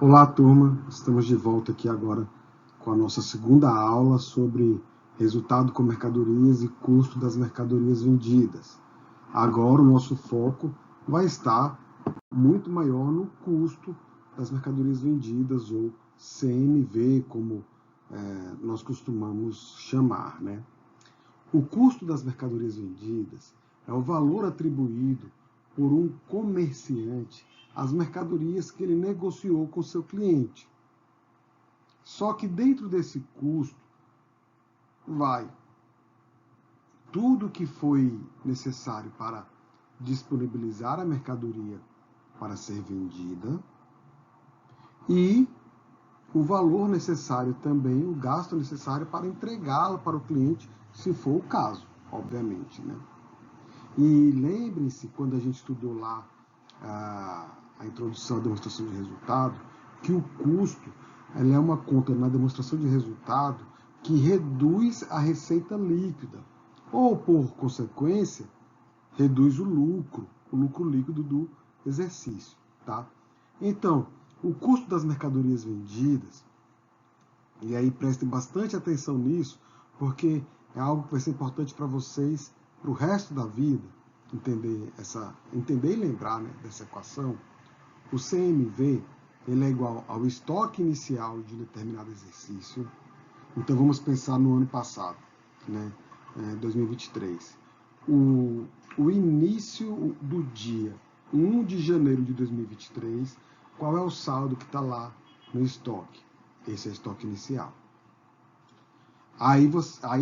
Olá, turma. Estamos de volta aqui agora com a nossa segunda aula sobre resultado com mercadorias e custo das mercadorias vendidas. Agora o nosso foco vai estar muito maior no custo das mercadorias vendidas, ou CMV, como nós costumamos chamar, né? O custo das mercadorias vendidas é o valor atribuído por um comerciante às mercadorias que ele negociou com seu cliente. Só que dentro desse custo vai tudo que foi necessário para disponibilizar a mercadoria para ser vendida e o valor necessário também, o gasto necessário para entregá-la para o cliente, se for o caso, obviamente, né? E lembrem-se, quando a gente estudou lá a introdução à demonstração de resultado, que o custo ela é uma conta na demonstração de resultado que reduz a receita líquida, ou, por consequência, reduz o lucro líquido do exercício. Tá? Então, o custo das mercadorias vendidas, e aí prestem bastante atenção nisso, porque é algo que vai ser importante para vocês para o resto da vida, entender e lembrar, né, dessa equação. O CMV ele é igual ao estoque inicial de um determinado exercício. Então vamos pensar no ano passado, né, 2023. O início do dia 1 de janeiro de 2023, qual é o saldo que está lá no estoque? Esse é o estoque inicial. Aí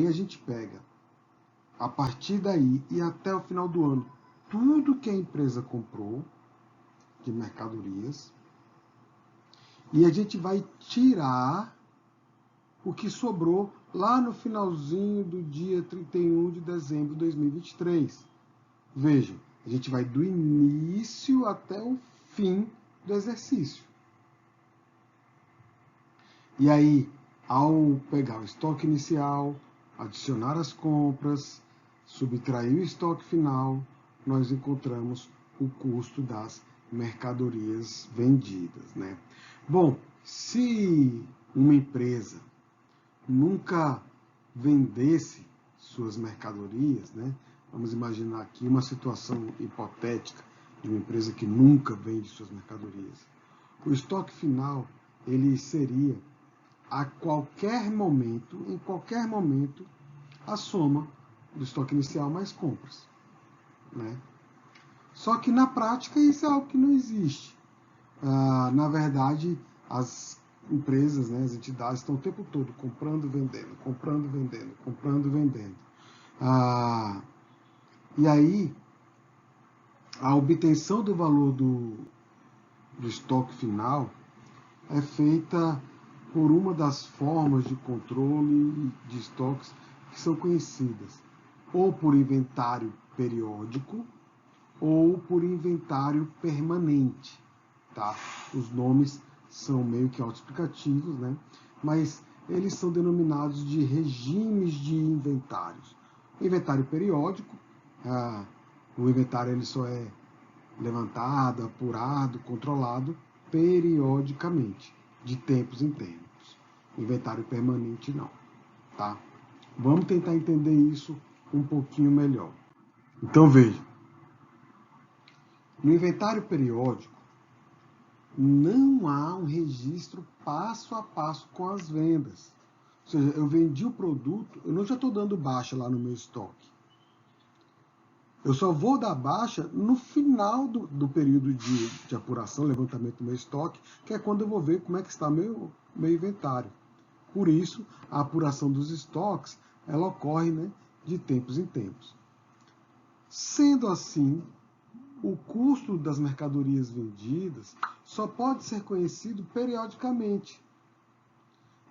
a gente pega, a partir daí e até o final do ano, tudo que a empresa comprou de mercadorias, e a gente vai tirar o que sobrou lá no finalzinho do dia 31 de dezembro de 2023. Vejam, a gente vai do início até o fim do exercício. E aí, ao pegar o estoque inicial, adicionar as compras, subtrair o estoque final, nós encontramos o custo das mercadorias vendidas, né? Bom, se uma empresa nunca vendesse suas mercadorias, né? Vamos imaginar aqui uma situação hipotética de uma empresa que nunca vende suas mercadorias. O estoque final, ele seria a qualquer momento, em qualquer momento, a soma do estoque inicial mais compras, né? Só que na prática isso é algo que não existe. Na verdade, as empresas, né, as entidades estão o tempo todo comprando, vendendo, comprando, vendendo, comprando, vendendo. E aí, a obtenção do valor do estoque final é feita por uma das formas de controle de estoques que são conhecidas, ou por inventário periódico, ou por inventário permanente. Tá? Os nomes são meio que autoexplicativos, né? Mas eles são denominados de regimes de inventários. O inventário periódico, o inventário ele só é levantado, apurado, controlado periodicamente, de tempos em tempos. O inventário permanente não. Tá? Vamos tentar entender isso um pouquinho melhor. Então veja, no inventário periódico, não há um registro passo a passo com as vendas. Ou seja, eu vendi o produto, eu não já estou dando baixa lá no meu estoque. Eu só vou dar baixa no final do período de apuração, levantamento do meu estoque, que é quando eu vou ver como é que está meu inventário. Por isso, a apuração dos estoques, ela ocorre, né, de tempos em tempos. Sendo assim, o custo das mercadorias vendidas só pode ser conhecido periodicamente.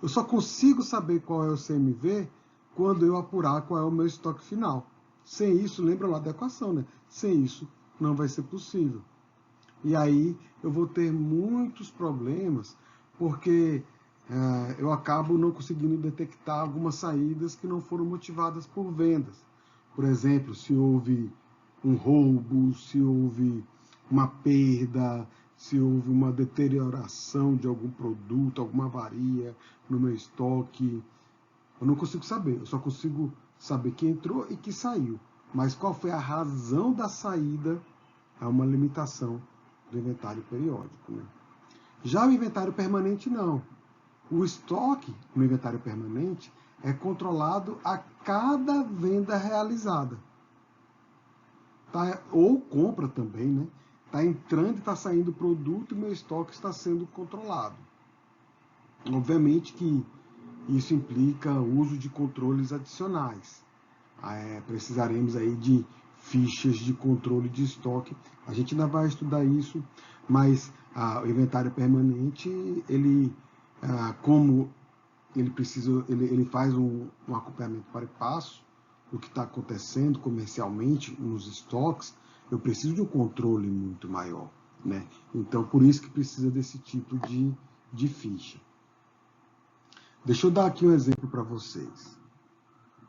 Eu só consigo saber qual é o CMV quando eu apurar qual é o meu estoque final. Sem isso, lembra lá da equação, né? Sem isso, não vai ser possível. E aí eu vou ter muitos problemas, porque eu acabo não conseguindo detectar algumas saídas que não foram motivadas por vendas. Por exemplo, se houve um roubo, se houve uma perda, se houve uma deterioração de algum produto, alguma avaria no meu estoque. Eu não consigo saber, eu só consigo saber que entrou e que saiu. Mas qual foi a razão da saída é uma limitação do inventário periódico, né? Já o inventário permanente, não. O estoque no inventário permanente é controlado a cada venda realizada. Tá? Ou compra também, né? Está entrando e está saindo produto e meu estoque está sendo controlado. Obviamente que isso implica o uso de controles adicionais. Precisaremos aí de fichas de controle de estoque. A gente ainda vai estudar isso, mas o inventário permanente, ele, como ele faz um acompanhamento para e passo do que está acontecendo comercialmente nos estoques, eu preciso de um controle muito maior, né? Então, por isso que precisa desse tipo de ficha. Deixa eu dar aqui um exemplo para vocês.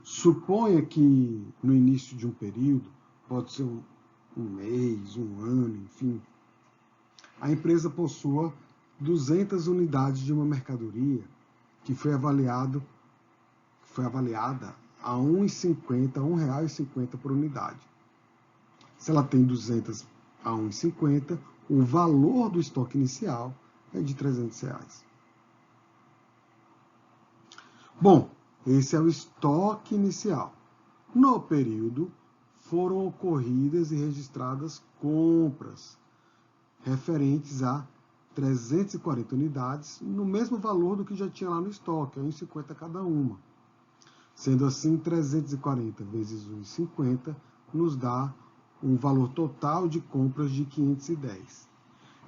Suponha que no início de um período, pode ser um mês, um ano, enfim, a empresa possua 200 unidades de uma mercadoria que foi avaliada a R$ 1,50 por unidade. Se ela tem 200 a R$ 1,50, o valor do estoque inicial é de R$ 300. Bom, esse é o estoque inicial. No período, foram ocorridas e registradas compras referentes a 340 unidades, no mesmo valor do que já tinha lá no estoque, R$ 1,50 cada uma. Sendo assim, 340 vezes 1,50 nos dá um valor total de compras de 510.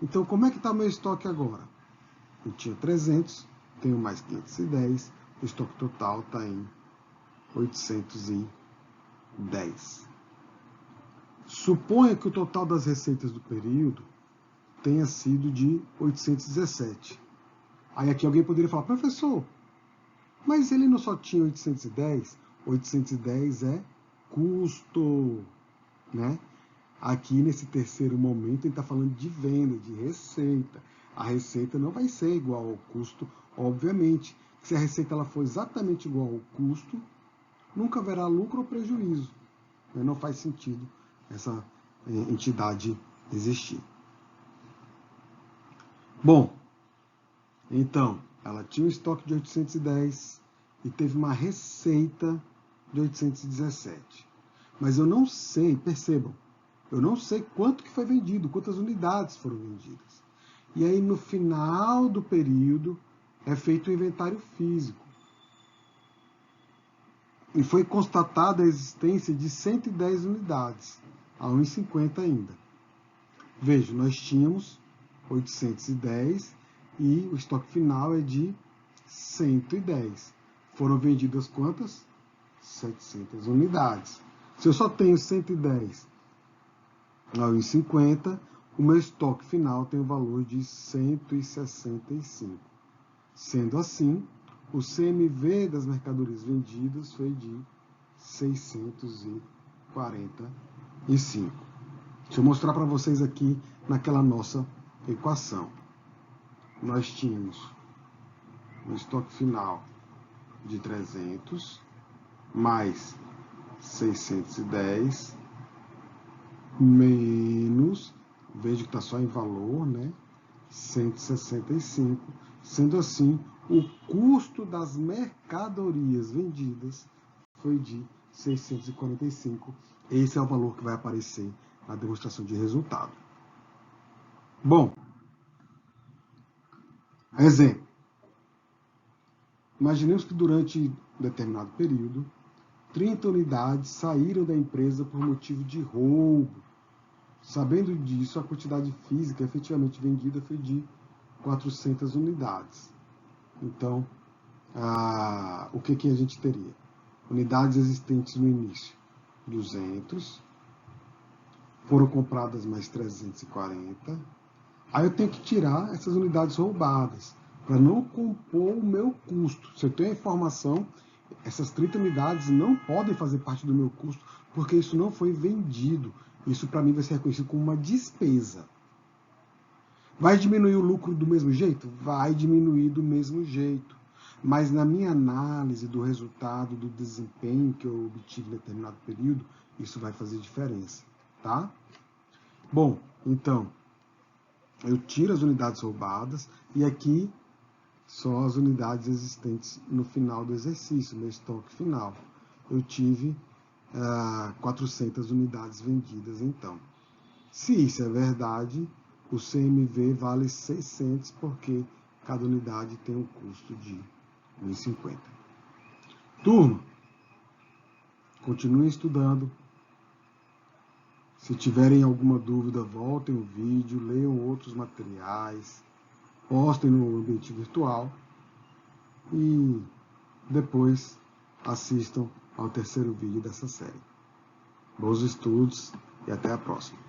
Então, como é que está o meu estoque agora? Eu tinha 300, tenho mais 510, o estoque total está em 810. Suponha que o total das receitas do período tenha sido de 817. Aí aqui alguém poderia falar, professor, mas ele não só tinha 810? 810 é custo, né? Aqui nesse terceiro momento ele está falando de venda, de receita. A receita não vai ser igual ao custo, obviamente. Se a receita ela for exatamente igual ao custo, nunca haverá lucro ou prejuízo. Não faz sentido essa entidade existir. Bom, então, ela tinha um estoque de 810 e teve uma receita de 817. Mas eu não sei, percebam, eu não sei quanto que foi vendido, quantas unidades foram vendidas. E aí, no final do período, é feito o inventário físico. E foi constatada a existência de 110 unidades, a 1,50 ainda. Veja, nós tínhamos 810 e o estoque final é de 110. Foram vendidas quantas? 700 unidades. Se eu só tenho 110 a 1,50, o meu estoque final tem o valor de 165. Sendo assim, o CMV das mercadorias vendidas foi de 645. Deixa eu mostrar para vocês aqui naquela nossa equação. Nós tínhamos um estoque final de 300 mais 610 menos, veja que está só em valor, né? 165. Sendo assim, o custo das mercadorias vendidas foi de 645. Esse é o valor que vai aparecer na demonstração de resultado. Bom, exemplo. Imaginemos que durante um determinado período, 30 unidades saíram da empresa por motivo de roubo. Sabendo disso, a quantidade física efetivamente vendida foi de 400 unidades. Então, o que a gente teria? Unidades existentes no início, 200. Foram compradas mais 340. Aí eu tenho que tirar essas unidades roubadas, para não compor o meu custo. Se eu tenho a informação, essas 30 unidades não podem fazer parte do meu custo, porque isso não foi vendido. Isso para mim vai ser reconhecido como uma despesa. Vai diminuir o lucro do mesmo jeito? Vai diminuir do mesmo jeito. Mas na minha análise do resultado, do desempenho que eu obtive em determinado período, isso vai fazer diferença, tá? Bom, então, eu tiro as unidades roubadas e aqui só as unidades existentes no final do exercício, meu estoque final. Eu tive 400 unidades vendidas, então. Se isso é verdade, o CMV vale 600, porque cada unidade tem um custo de 1.050. Turma, continuem estudando. Se tiverem alguma dúvida, voltem o vídeo, leiam outros materiais, postem no ambiente virtual e depois assistam ao terceiro vídeo dessa série. Bons estudos e até a próxima.